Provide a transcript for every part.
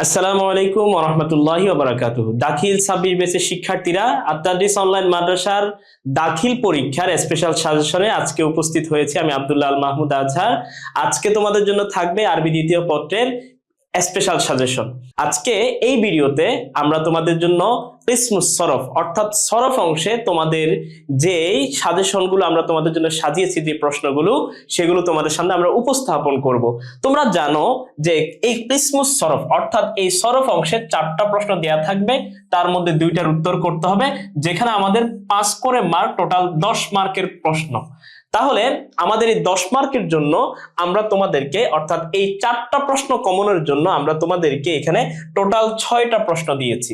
আসসালামু আলাইকুম ওয়া রাহমাতুল্লাহি ওয়া বারাকাতুহু। দাখিল 26 ব্যাচের শিক্ষার্থীরা আত-তাদরিস অনলাইন মাদ্রাসার দাখিল পরীক্ষার স্পেশাল সাজেশনে আজকে উপস্থিত হয়েছে আমি আব্দুল্লাহ আল মাহমুদ আজহার। আজকে তোমাদের জন্য থাকবে আরবি দ্বিতীয় পত্রের স্পেশাল সাজেশন। আজকে এই ভিডিওতে আমরা তোমাদের জন্য কিসমুস সরফ অর্থাৎ সরফ অংশে তোমাদের যে সাজেশনগুলো আমরা তোমাদের জন্য সাজিয়েছি, যে প্রশ্নগুলো সেগুলো তোমাদের সামনে আমরা উপস্থাপন করব। তোমরা জানো যে এই কিসমুস সরফ অর্থাৎ এই সরফ অংশে 4টা প্রশ্ন দেয়া থাকবে, তার মধ্যে 2টার উত্তর করতে হবে, যেখানে আমাদের 5 করে মার্ক, টোটাল 10 মার্কের প্রশ্ন। তাহলে আমাদের এই 10 মার্কের জন্য আমরা তোমাদেরকে অর্থাৎ এই 4টা প্রশ্ন কমনের জন্য আমরা তোমাদেরকে এখানে টোটাল 6টা প্রশ্ন দিয়েছি।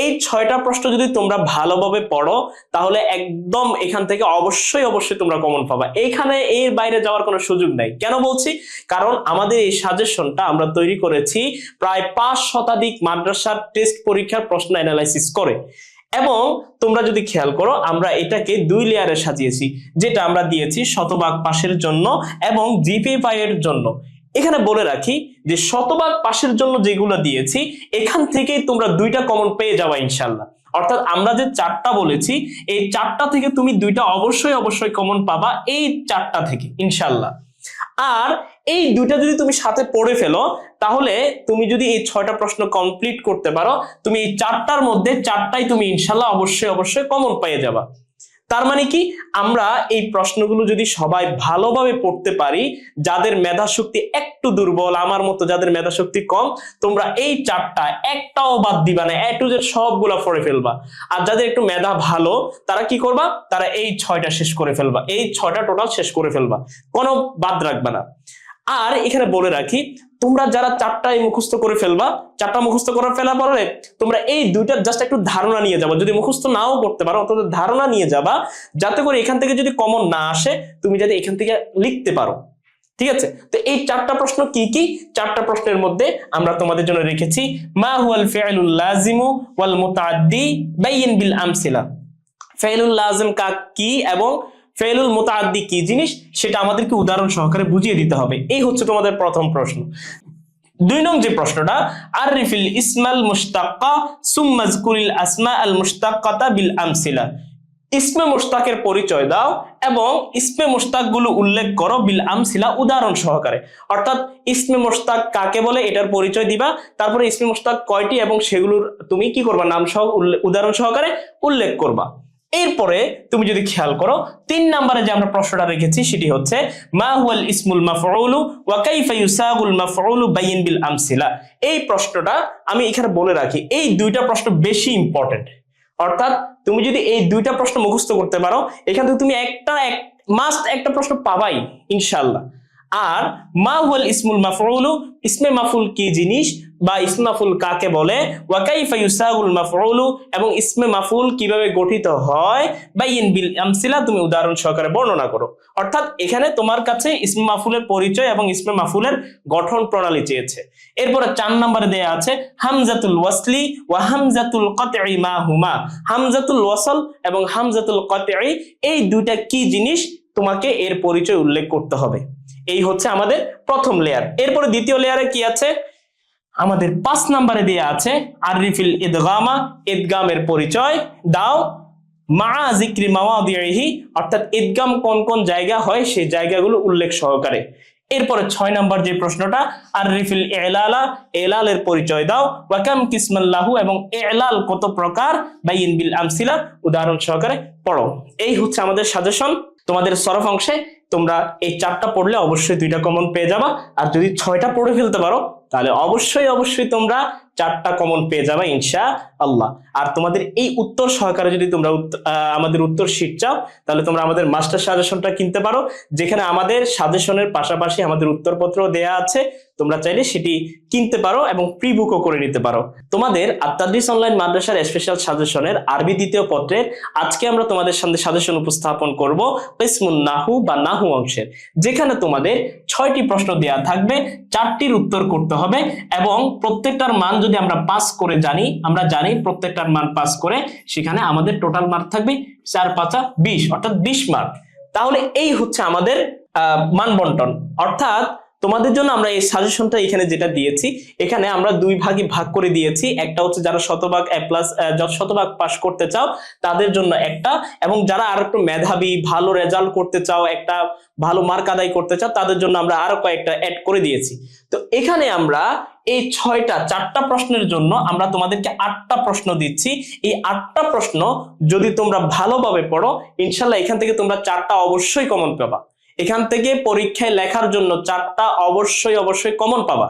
এই 6টা প্রশ্ন যদি তোমরা ভালোভাবে পড়ো তাহলে একদম এখান থেকে অবশ্যই তোমরা কমন পাবা। এখানে এর বাইরে যাওয়ার কোনো সুযোগ নাই। কেন বলছি? কারণ আমাদের এই সাজেশনটা আমরা তৈরি করেছি প্রায় 5 শতাধিক মাদ্রাসার টেস্ট পরীক্ষার প্রশ্ন অ্যানালাইসিস করে, এবং তোমরা যদি খেয়াল করো আমরা এটাকে 2 লেয়ারে সাজিয়েছি, যেটা আমরা দিয়েছি শতভাগ পাশের জন্য এবং জিপিএ এর জন্য। এখানে বলে রাখি যে শতভাগ পাশের জন্য যেগুলো দিয়েছি এখান থেকেই তোমরা 2টা কমন পেয়ে যাবে ইনশাআল্লাহ। অর্থাৎ আমরা যে 4টা বলেছি এই 4টা থেকে তুমি 2টা অবশ্যই কমন পাবা, এই 4টা থেকে ইনশাআল্লাহ। আর এই 2টা যদি তুমি সাথে পড়ে ফেলো তাহলে তুমি যদি এই 6টা প্রশ্ন কমপ্লিট করতে পারো, তুমি এই 4টার মধ্যে 4টাই তুমি ইনশাআল্লাহ অবশ্যই কমন পেয়ে যাবা। তার মানে কি, আমরা এই প্রশ্নগুলো যদি সবাই ভালোভাবে পড়তে পারি, যাদের মেধা শক্তি একটু দুর্বল, আমার মতো যাদের মেধা শক্তি কম, তোমরা এই 4টা একটাও বাদ দিবা না, A to Z সবগুলা পড়ে ফেলবা। আর যাদের একটু মেধা ভালো তারা কি করবা, তারা এই 6টা শেষ করে ফেলবা, এই 6টা টোটাল শেষ করে ফেলবা, কোনো বাদ রাখবা না। আর এখানে বলে রাখি, তোমরা যারা 4টাই মুখস্থ করে ফেলবা, 4টা মুখস্থ করে ফেলা পরে তোমরা এই 2টার জাস্ট একটু ধারণা নিয়ে যাবা। যদি মুখস্থ নাও করতে পারো অন্তত ধারণা নিয়ে যাবা, যাতে করে এখান থেকে যদি কমন না আসে তুমি যাতে এখান থেকে লিখতে পারো। ঠিক আছে? তো এই 4টা প্রশ্ন কি কি? 4টা প্রশ্নের মধ্যে আমরা তোমাদের জন্য রেখেছি মা হুয়াল ফি'লুল লাযিমু ওয়াল মুতাআদ্দি বাইয়িন বিল আমসিলা। ফি'লুল লাযিম কি এবং ফেলুল মুতাআদ্দি কি জিনিস সেটা আমাদেরকে উদাহরণ সহকারে বুঝিয়ে দিতে হবে। এই হচ্ছে তোমাদের প্রথম প্রশ্ন। 2 নং যে প্রশ্নটা, আরিফিল ইসমাল মুশতাক্কা সুম্মা যকুরিল আসমা আল মুশতাক্কাতা বিল আমসিলা। ইসমে মুশতাকের পরিচয় দাও এবং ইসমে মুশতাক গুলো উল্লেখ করো বিল আমসিলা, উদাহরণ সহকারে। অর্থাৎ ইসমে মুশতাক কাকে বলে এটার পরিচয় দিবা, তারপরে ইসমে মুশতাক কয়টি এবং সেগুলোর তুমি কি করবা, নাম সহ উদাহরণ সহকারে উল্লেখ করবা। এরপরে তুমি যদি খেয়াল করো 3 নম্বরে যে আমরা প্রশ্নটা রেখেছি সেটি হচ্ছে মা হুয়াল ইসমুল মাফউলু ওয়া কাইফা ইউসাগুল মাফউলু বাইয়িন বিল আমসিলা। এই প্রশ্নটা আমি এখানে বলে রাখি, এই 2টা প্রশ্ন বেশি ইম্পর্টেন্ট। অর্থাৎ তুমি যদি এই 2টা প্রশ্ন মুখস্থ করতে পারো এখান থেকে তুমি মাস্ট একটা প্রশ্ন পাবাই ইনশাআল্লাহ। আর মা হুয়াল ইসমুল মাফউলু, ইসমে মাফউল কি জিনিস বা ইসমে মাফউল কাকে বলে, ওয়া কাইফা ইউসাগুল মাফউলু এবং ইসমে মাফউল কিভাবে গঠিত হয়, বাইয়িন বিল আমসিলা তুমি উদাহরণ সহকারে বর্ণনা করো। অর্থাৎ এখানে তোমার কাছে ইসমে মাফউলের পরিচয় এবং ইসমে মাফউলের গঠন প্রণালী চেয়েছে। এরপরে 4 নম্বরে দেয়া আছে হামজাতুল ওয়াসলি ওয়া হামজাতুল কাতঈ মা হুমা। হামজাতুল ওয়াসল এবং হামজাতুল কাতঈ এই 2টা কি জিনিস তোমাকে এর পরিচয় উল্লেখ করতে হবে। এই হচ্ছে আমাদের প্রথম লেয়ার। এরপরে দ্বিতীয় লেয়ারে কি আছে, আমাদের 5 নম্বরে দেয়া আছে আরিফিল ইদগামা, ইদগামের পরিচয় দাও মা যিকরি মাওয়াদিহি, অর্থাৎ ইদগাম কোন কোন জায়গা হয় সেই জায়গাগুলো উল্লেখ সহকারে। এরপরে 6 নম্বর যে প্রশ্নটা আরিফিল ইলালা, ইলালের পরিচয় দাও ওয়া কাম কিসমাল্লাহু এবং ইলাল কত প্রকার, বাইয়িন বিল আমসিলা উদাহরণ সহকারে পড়ো। এই হচ্ছে আমাদের সাজেশন। তোমাদের সরফ অংশে তোমরা এই 4টা পড়লে অবশ্যই 2টা কমন পেয়ে যাবা, আর যদি 6টা পড়ে ফেলতে পারো তাহলে অবশ্যই তোমরা 4টা কমন পেয়ে যাবে ইনশাআল্লাহ। আর তোমাদের এই উত্তর সহকারে যদি তোমরা আমাদের উত্তর শীট চাও তাহলে তোমরা আমাদের মাস্টার সাজেশনটা কিনতে পারো, যেখানে আমাদের সাজেশনের পাশাপাশি আমাদের উত্তরপত্র দেয়া আছে। তোমরা চাইলে সেটি কিনতে পারো এবং প্রি বুকও করে নিতে পারো। তোমাদের আত-তাদরিস অনলাইন মাদ্রাসার স্পেশাল সাজেশনের আরবি দ্বিতীয় পত্রের আজকে আমরা তোমাদের সামনে সাজেশন উপস্থাপন করব কিসমুন নাহু বা নাহু অংশের, যেখানে তোমাদের 6টি প্রশ্ন দেয়া থাকবে, 4টির উত্তর করতে হবে এবং প্রত্যেকটার মান যদি আমরা পাস করে আমরা জানি প্রত্যেকটার মান পাস করে সেখানে আমাদের টোটাল মার্ক থাকবে 4 5 20 অর্থাৎ 20 মার্ক। তাহলে এই হচ্ছে আমাদের মান বন্টন। অর্থাৎ তোমাদের জন্য আমরা এই সাজেশনটা এখানে যেটা দিয়েছি, এখানে আমরা দুই ভাগে ভাগ করে দিয়েছি। একটা হচ্ছে যারা শতভাগ এ প্লাস শতভাগ পাস করতে চাও তাদের জন্য একটা, এবং যারা আর একটু মেধাবী ভালো রেজাল্ট করতে চাও, একটা ভালো মার্ক আদায় করতে চাও, তাদের জন্য আমরা আরো কয়েকটা অ্যাড করে দিয়েছি। তো এখানে আমরা এই চারটা প্রশ্নের জন্য আমরা তোমাদেরকে 8টা প্রশ্ন দিচ্ছি। এই 8টা প্রশ্ন যদি তোমরা ভালোভাবে পড়ো, ইনশাল্লাহ এখান থেকে তোমরা 4টা অবশ্যই কমন পাবা। এখান থেকে পরীক্ষায় লেখার জন্য 4টা অবশ্যই কমন পাবা।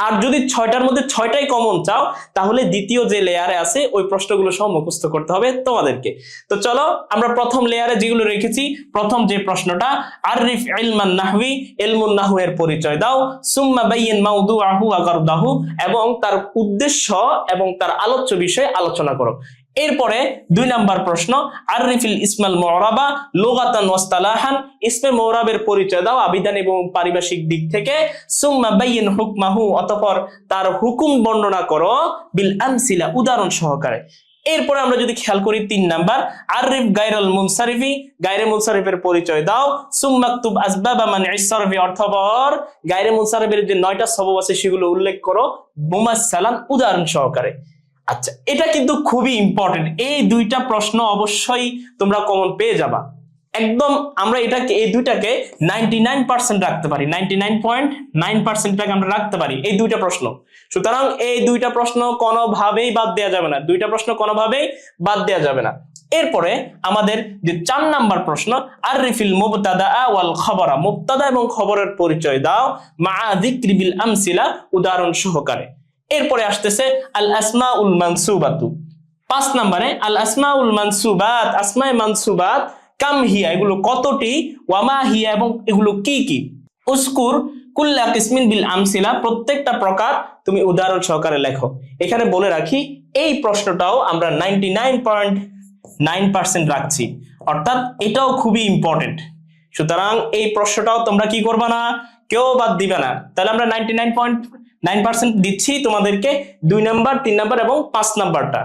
আর যদি 6টার মধ্যে 6টাই কমন চাও, তাহলে দ্বিতীয় যে লেয়ারে আছে ওই প্রশ্নগুলো সহ মুখস্থ করতে হবে তোমাদেরকে। তো চলো আমরা প্রথম লেয়ারে যেগুলো রেখেছি, প্রথম যে প্রশ্নটা, আরিফ ইলমান নাহওয়ি, ইলমুন নাহউ এর পরিচয় দাও, সুম্মা বাইয়িন মাওদুআহু ওয়া গারদাহু, এবং তার উদ্দেশ্য এবং তার আলোচ্য বিষয় আলোচনা করো। এরপরে 2 নাম্বার প্রশ্ন, আরিফিল ইসমাল মুরাবা লুগাতান ওয়া ইসতিলাহান, ইসমে মুরাবের পরিচয় দাও আবিধান এবং পারিভাষিক দিক থেকে, সুম্মা বাইয়িন হুকমাহু, অতঃপর তার হুকুম বর্ণনা করো, বিল আমসিলা, উদাহরণ সহকারে। এরপরে আমরা যদি খেয়াল করি 3 নাম্বার, আরিফ গায়রুল মুনসারিফি, গায়রে মুনসারিফের পরিচয় দাও, সুম্মাকতুব আসবাবা মানইস সারফি, অতঃপর গায়রে মুনসারিফের যে 9টা সবব আছে সেগুলো উল্লেখ করো মুমাসসালান, উদাহরণ সহকারে। আচ্ছা, এটা কিন্তু খুবই ইম্পর্টেন্ট। এই 2টা প্রশ্ন অবশ্যই তোমরা কমন পেয়ে যাবা একদম। আমরা এটাকে এই 2টাকে 99% রাখতে পারি, 99.9% আমরা রাখতে পারি এই 2টা প্রশ্ন। সুতরাং এই 2টা প্রশ্ন কোনোভাবেই বাদ দেওয়া যাবে না, 2টা প্রশ্ন কোনোভাবেই বাদ দেওয়া যাবে না। এরপরে আমাদের যে 4 নাম্বার প্রশ্ন, আরিফিল মুবতাদা ওয়াল খবরা, মুবতাদা এবং খবরের পরিচয় দাও মা যিকরি বিল আমসিলা, উদাহরণ সহকারে। এরপরে আসতেছে আল আসমাউল মানসুবাতু। 5 নম্বরে আল আসমাউল মানসুবাত, আসমায়ে মানসুবাত কাম হিয়া, এগুলো কতটি, ওয়ামা হিয়া, এবং এগুলো কি কি, উসকুর কুল্লা কিসমিন বিল আমসিলা, প্রত্যেকটা প্রকার তুমি উদাহরণ সহকারে লেখো। এখানে বলে রাখি এই প্রশ্নটাও আমরা 99.9% রাখছি, অর্থাৎ এটাও খুবই ইম্পর্টেন্ট। সুতরাং এই প্রশ্নটাও তোমরা কি করবা না, কেউ বাদ দিবে না। তাহলে আমরা 99.9% দিচ্ছি তোমাদেরকে 2 নাম্বার, 3 নাম্বার এবং 5 নাম্বারটা।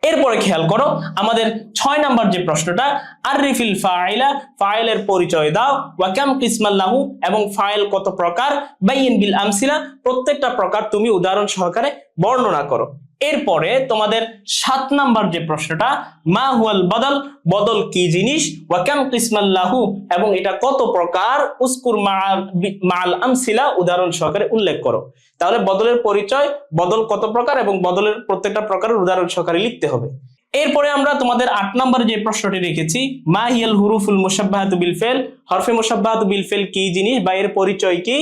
এরপরে খেয়াল করো আমাদের 6 নাম্বার যে প্রশ্নটা, আরিফিল ফাইলা, ফাইলের পরিচয় দাও, ওয়া কাম কিসমান লাহু, এবং ফাইল কত প্রকার, বাইয়িন বিল আমসিলা, প্রত্যেকটা প্রকার তুমি উদাহরণ সহকারে বর্ণনা করো। এরপরে তোমাদের 7 নাম্বার যে প্রশ্নটা, মা হুয়াল বদল, বদল কি জিনিস, ওয়া কাম কিসমান লাহু, এবং এটা কত প্রকার, উসকুর মাআল আমসিলা, উদাহরণ সহকারে উল্লেখ করো। তাহলে বদলের পরিচয়, বদল কত প্রকার এবং বদলের প্রত্যেকটা প্রকারের উদাহরণ সহকারে লিখতে হবে। এরপরে আমরা তোমাদের 8 নম্বরে যে প্রশ্নটি রেখেছি, মা হিয়াল হুরুফুল মুশাব্বাহাতু বিল ফেল, হরফে মুশাব্বাহাতু বিল ফেল কি জিনিস বা এর পরিচয় কি,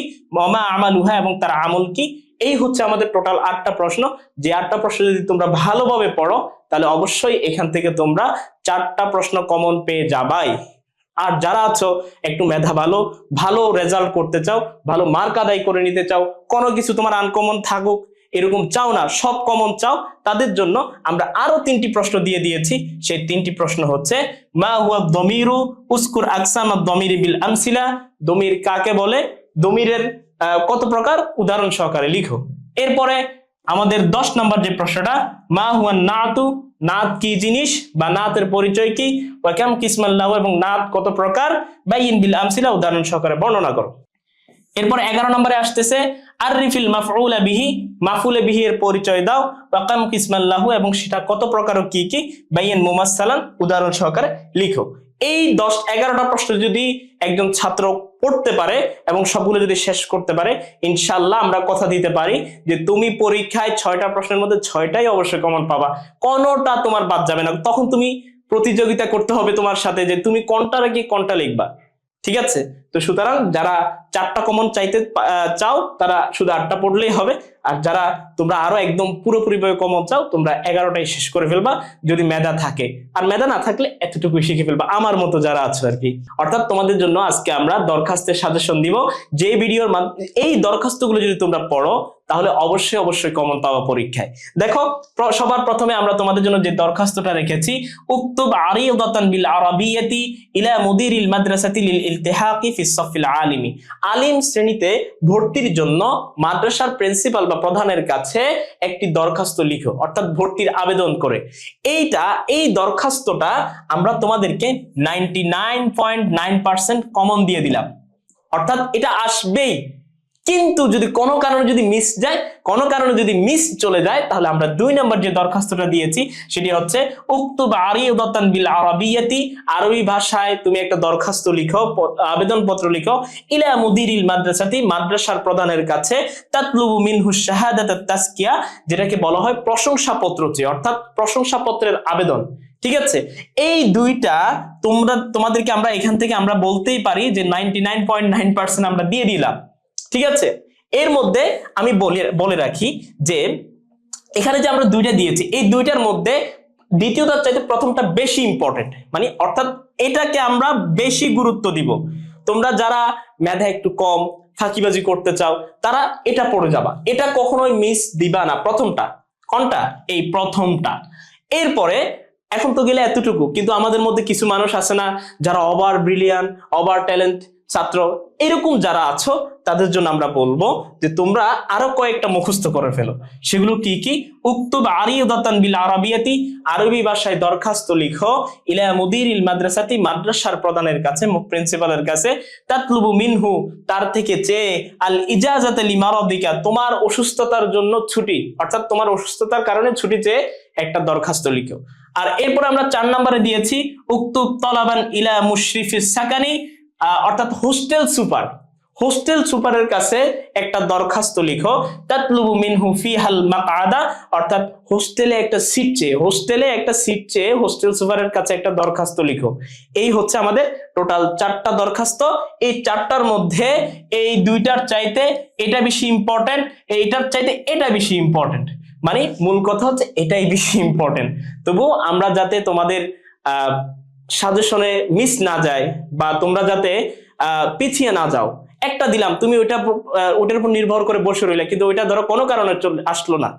মা আমালুহা, এবং তার আমল কি। এই হচ্ছে আমাদের টোটাল 8টা প্রশ্ন। যে 8টা প্রশ্ন যদি তোমরা ভালোভাবে পড়ো, তাহলে অবশ্যই এখান থেকে তোমরা 4টা প্রশ্ন কমন পেয়ে যাবাই। আর যারা আছো একটু মেধা ভালো রেজাল্ট করতে চাও, ভালো মার্ক আদায় করে নিতে চাও, কোনো কিছু তোমার আনকমন থাকুক এরকম চাও না, সব কমন চাও, তাদের জন্য আমরা আরো 3টি প্রশ্ন দিয়ে দিয়েছি। সেই 3টি প্রশ্ন হচ্ছে, মা হুয়া দমিরু, উসকুর আকসামাদ দমিরি বিল আমসিলা, দমির কাকে বলে, দমিরের কত প্রকার, উদাহরণ সহকারে লিখো। এরপরে আমাদের 10 নম্বর যে প্রশ্নটা, মা হুয়া নাতু, নাত কি জিনিস বা নাতের পরিচয় কি, ওয়া কাম কিসমান লাহু, এবং নাত কত প্রকার, বাইয়িন বিল আমসিলা, উদাহরণ সহকারে বর্ণনা করো। এরপর 11 নম্বরে আসতেছে, আরিফিল মাফউলা বিহি, মাফউলে বিহি এর পরিচয় দাও, ওয়া কাম কিসমান লাহু, এবং সেটা কত প্রকার ও কি কি, বাইয়িন মুমাসসালান, উদাহরণ সহকারে লিখো। এই 11টা প্রশ্ন যদি একজন ছাত্র পড়তে পারে এবং সবগুলো যদি শেষ করতে পারে, ইনশাআল্লাহ আমরা কথা দিতে পারি যে তুমি পরীক্ষায় 6টা প্রশ্নের মধ্যে 6টাই অবশ্যই কমন পাবা, কোনোটা তোমার বাদ যাবে না। তখন তুমি প্রতিযোগিতা করতে হবে তোমার সাথে যে তুমি কোনটা রেখে কোনটা লিখবা, ঠিক আছে? তো সুতরাং যারা 4টা কমন চাইতে চাও তারা শুধু 8টা পড়লেই হবে, আর যারা তোমরা আরো একদম পুরোপুরিভাবে কমন চাও তোমরা 11টাই শেষ করে ফেলবা যদি মেধা থাকে, আর মেধা না থাকলে এতটুকুই শিখে ফেলবা, আমার মতো যারা আছো আর কি। অর্থাৎ তোমাদের জন্য আজকে আমরা দরখাস্তের সাজেশন দিব, যে ভিডিওর এই দরখাস্তগুলো যদি তোমরা পড়ো তাহলে অবশ্যই কমন পাওয়া পরীক্ষায়। দেখো সবার প্রথমে আমরা তোমাদের জন্য যে দরখাস্তটা রেখেছি, উক্তুব আরিদাতান বিল আরাবিয়াতি ইলা মুদিরিল মাদ্রাসাতি লিল ইলতিহাকি ফিস সাফিল আলিমি, আলিম শ্রেণীতে ভর্তির জন্য মাদ্রাসার প্রিন্সিপাল বা প্রধানের কাছে একটি দরখাস্ত লিখো, অর্থাৎ ভর্তির আবেদন করে। এই দরখাস্তটা আমরা তোমাদেরকে 99.9% কমন দিয়ে দিলাম, অর্থাৎ এটা আসবেই, কিন্তু যদি কোনো কারণে যদি মিস যায়, কোনো কারণে যদি মিস চলে যায়, তাহলে আমরা 2 নম্বর যে দরখাস্তটা দিয়েছি সেটি হচ্ছে উক্তুব আরিদাতান বিল আরাবিয়াতি, আরবি ভাষায় তুমি একটা দরখাস্ত লিখো, আবেদনপত্র লিখো, ইলা মুদিরিল মাদ্রাসাতি, মাদ্রাসার প্রধানের কাছে, তাতলুবু মিনহু শাহাদাতাত তাসকিয়া, যেটাকে বলা হয় প্রশংসাপত্র চেয়ে, অর্থাৎ প্রশংসাপত্রের আবেদন। ঠিক আছে, এই দুইটা তোমাদেরকে আমরা এখান থেকে আমরা বলতেই পারি যে 99.9% আমরা দিয়ে দিলাম। ঠিক আছে, এর মধ্যে আমি বলে রাখি যে এখানে যে আমরা দুইটা দিয়েছি, এই দুইটার মধ্যে দ্বিতীয়টার চাইতে প্রথমটা বেশি ইম্পর্টেন্ট, মানে অর্থাৎ এটাকে আমরা বেশি গুরুত্ব দিব। তোমরা যারা মেধা একটু কম, ফাঁকিবাজি করতে চাও, তারা এটা পড়ে যাবা, এটা কখনোই মিস দিবা না। প্রথমটা কোনটা? এই প্রথমটা। এরপরে এখন তো গেলে এতটুকু, কিন্তু আমাদের মধ্যে কিছু মানুষ আছে না যারা ওভার ব্রিলিয়ান্ট, ওভার ট্যালেন্ট ছাত্র, এরকম যারা আছো তাদের জন্য আমরা বলবো যে তোমরা আরো কয়েকটা মুখস্থ করে ফেলো। সেগুলো কি কি? উক্তুব আরিদাতান বিল আরাবিয়াতি, আরবি ভাষায় দরখাস্ত লিখো, ইলা মুদিরিল মাদ্রাসাতি, মাদ্রাসার প্রধানের কাছে, প্রিন্সিপালের কাছে, তাতলুবু মিনহু, তার থেকে চেয়ে, আল ইজাজাত লিমারাদিকা, তোমার অসুস্থতার জন্য ছুটি, অর্থাৎ তোমার অসুস্থতার কারণে ছুটি চেয়ে একটা দরখাস্ত লিখো। আর এরপর আমরা 4 নম্বরে দিয়েছি উক্তুব তলাবান ইলা মুশরিফিস সাকানি, অর্থাৎ হোস্টেল সুপারের কাছে একটা দরখাস্ত লিখো, তাতলুবু মিনহু ফিহাল মাকআদা, অর্থাৎ হোস্টেলে একটা সিট চেয়ে হোস্টেল সুপারের কাছে একটা দরখাস্ত লিখো। এই হচ্ছে আমাদের টোটাল 4টা দরখাস্ত। এই 4টার মধ্যে এই দুইটার চাইতে এটা বেশি ইম্পর্টেন্ট, এইটার চাইতে এটা বেশি ইম্পর্টেন্ট, মানে মূল কথা হচ্ছে এটাই বেশি ইম্পর্টেন্ট। তবু আমরা যাতে তোমাদের সাজেশনে মিস না যায় বা তোমরা যাতে পিছিয়ে না যাও, একটা দিলাম, তুমি ওটার উপর নির্ভর করে বসে রইলে, কিন্তু ওইটা ধরো কোনো কারণে আসলো না,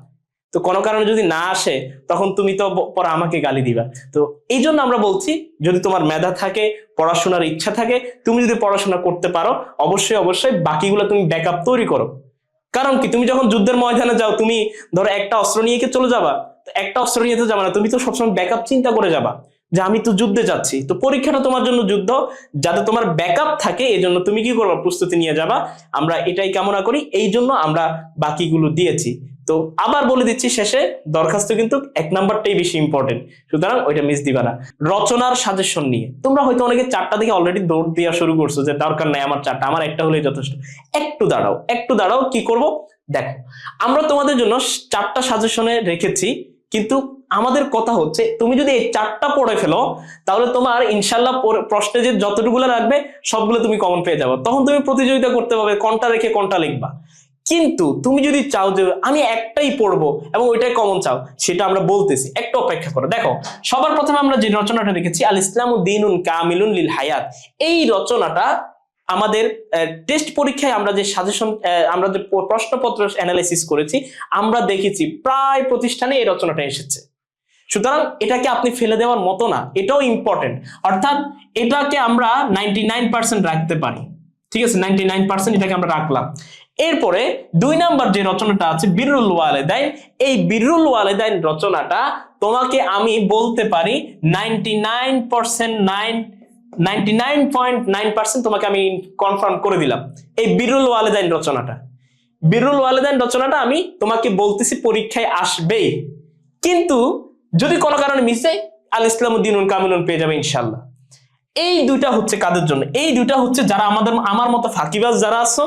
তো কোনো কারণে যদি না আসে তখন তুমি তো পরে আমাকে গালি দিবা। তো এই জন্য আমরা বলছি, যদি তোমার মেধা থাকে, পড়াশোনার ইচ্ছা থাকে, তুমি যদি পড়াশোনা করতে পারো, অবশ্যই বাকিগুলো তুমি ব্যাকআপ তৈরি করো। কারণ কি, তুমি যখন যুদ্ধের ময়দানে যাও, তুমি ধরো একটা অস্ত্র নিয়ে কি চলে যাবা? একটা অস্ত্র নিয়ে তো যাবা না, তুমি তো সবসময় ব্যাকআপ চিন্তা করে যাবা যে আমি তো যুদ্ধে যাচ্ছি। তো পরীক্ষাটা তোমার জন্য যুদ্ধ, যাতে তোমার ব্যাকআপ থাকে, এই জন্য তুমি কি করবা? প্রস্তুতি নিয়ে যাবা। আমরা এটাই কামনা করি, এই জন্য আমরা বাকিগুলো দিয়েছি। তো আবার বলে দিচ্ছি শেষে, দরখাস্ত কিন্তু 1 নাম্বারটাই বেশি ইম্পর্টেন্ট, সুতরাং ওইটা মিস দিবা না। রচনার সাজেশন নিয়ে তোমরা হয়তো অনেকে 4টা দিকে অলরেডি দৌড় দেওয়া শুরু করছো যে দরকার নাই আমার 4টা, আমার একটা হলেই যথেষ্ট। একটু দাঁড়াও, কি করব দেখো, আমরা তোমাদের জন্য 4টা সাজেশনে রেখেছি, কিন্তু আমাদের কথা হচ্ছে তুমি যদি এই 4টা পড়ে ফেলো, তাহলে তোমার ইনশাল্লাহ প্রশ্নে যে যতটুকুলো রাখবে সবগুলো তুমি কমন পেয়ে যাবে। তখন তুমি প্রতিযোগিতা করতে পারবে কোনটা রেখে কোনটা লিখবা। কিন্তু তুমি যদি চাও যে আমি একটাই পড়বো এবং ওইটাই কমন চাও, সেটা আমরা বলতেছি, একটু অপেক্ষা করো। দেখো, সবার প্রথমে আমরা যে রচনাটা রেখেছি, আল ইসলামু দীনুন কামিলুন লিল হায়াত, এই রচনাটা আমাদের টেস্ট পরীক্ষায় আমরা যে সাজেশন, আমরা যে প্রশ্নপত্র অ্যানালাইসিস করেছি, আমরা দেখেছি প্রায় প্রতিষ্ঠানে এই রচনাটা এসেছে। সুতরাং এটাকে আপনি ফেলে দেওয়ার মতো না, এটাও ইম্পর্টেন্ট, অর্থাৎ এটাকে আমরা 99% রাখতে পারি। ঠিক আছে, 99% এটাকে আমরা রাখলাম। এরপরে 2 নাম্বার যে রচনাটা আছে বিররুল ওয়ালিদাইন, এই বিররুল ওয়ালিদাইন রচনাটা তোমাকে আমি বলতে পারি 99.9% তোমাকে আমি কনফার্ম করে দিলাম। এই বিররুল ওয়ালিদাইন রচনাটা আমি তোমাকে বলতেছি পরীক্ষায় আসবেই, কিন্তু যদি কোনো কারণে মিস যায়, আল ইসলামু দীনুন কামিলুন পেয়ে যাবে ইনশাআল্লাহ। এই দুইটা হচ্ছে কাদের জন্য? এই দুইটা হচ্ছে যারা আমার মতো ফাঁকিবাজ যারা আছো,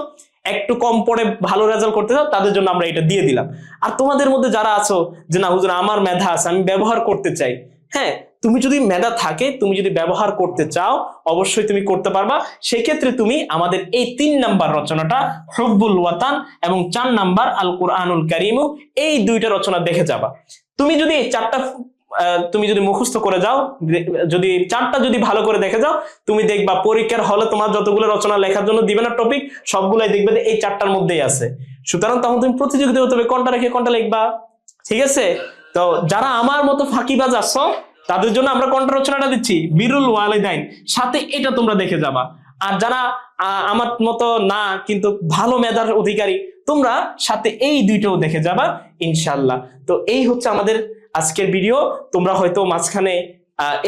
একটু কম পড়ে ভালো রেজাল্ট করতে চাও, তাদের জন্য আমরা এটা দিয়ে দিলাম। আর তোমাদের মধ্যে যারা আছো যে না হুজুর আমার মেধা আছে, আমি ব্যবহার করতে চাই, হ্যাঁ, তুমি যদি মেধা থাকে, তুমি যদি ব্যবহার করতে চাও, অবশ্যই তুমি করতে পারবা। সেক্ষেত্রে তুমি আমাদের এই 3 নাম্বার রচনাটা হুব্বুল ওয়াতান এবং 4 নাম্বার আল কুরআনুল কারীমু, এই দুইটা রচনা দেখে যাবা। তুমি যদি এই 4টা তুমি যদি মুখস্থ করে যাও, যদি 4টা যদি ভালো করে দেখে যাও, তুমি দেখবা পরীক্ষার হলে তোমার যতগুলো রচনা লেখার জন্য দিবে না টপিক, সবগুলাই দেখবে যে এই 4টার মধ্যেই আছে। সুতরাং তখন তুমি প্রতিযোগিতা হতে হবে কোনটা রেখে কোনটা লিখবা। ঠিক আছে, তো যারা আমার মতো ফাঁকিবাজ আছো, তাদের জন্য আমরা কোনটা রচনাটা দিচ্ছি? বিরুল ওয়ালিদাইন, সাথে এটা তোমরা দেখে যাবা। আর যারা আমার মতো না কিন্তু ভালো মেধার অধিকারী, তোমরা সাথে এই দুইটাও দেখে যাবা ইনশাআল্লাহ। তো এই হচ্ছে আমাদের আজকের ভিডিও। তোমরা হয়তো মাঝখানে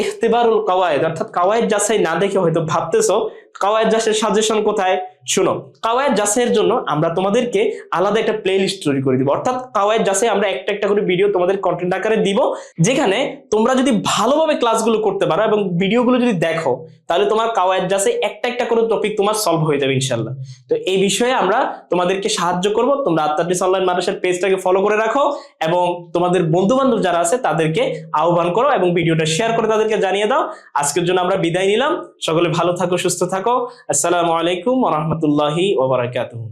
ইখতিবারুল কাওয়ায়েদ অর্থাৎ কাওয়ায়েদ যাচাই না দেখে হয়তো ভাবতেছো কাওয়ায়েদ যাচাইয়ের সাজেশন কোথায়, শোনো, কাওয়ায়েদ জাসের জন্য আমরা তোমাদেরকে আলাদা একটা প্লে লিস্ট তৈরি করে দিব, অর্থাৎ কাওয়ায়েদ জাসে আমরা একটা একটা করে ভিডিও তোমাদের কন্টেন্ট আকারে দিব, যেখানে তোমরা যদি ভালোভাবে ক্লাসগুলো করতে পারো এবং ভিডিওগুলো যদি দেখো, তাহলে তোমার কাওয়ায়েদ জাসে একটা একটা করে টপিক তোমার সলভ হয়ে যাবে ইনশাল্লাহ। তো এই বিষয়ে আমরা তোমাদেরকে সাহায্য করব। তোমরা আত্মাদিস অনলাইন মাদ্রাসার পেজটাকে ফলো করে রাখো এবং তোমাদের বন্ধু বান্ধব যারা আছে তাদেরকে আহ্বান করো এবং ভিডিওটা শেয়ার করে তাদেরকে জানিয়ে দাও। আজকের জন্য আমরা বিদায় নিলাম। সকলে ভালো থাকো, সুস্থ থাকো। আসসালামু আলাইকুম ওয়া রাহমাতুল্লাহি ওয়া বারাকাতুহু।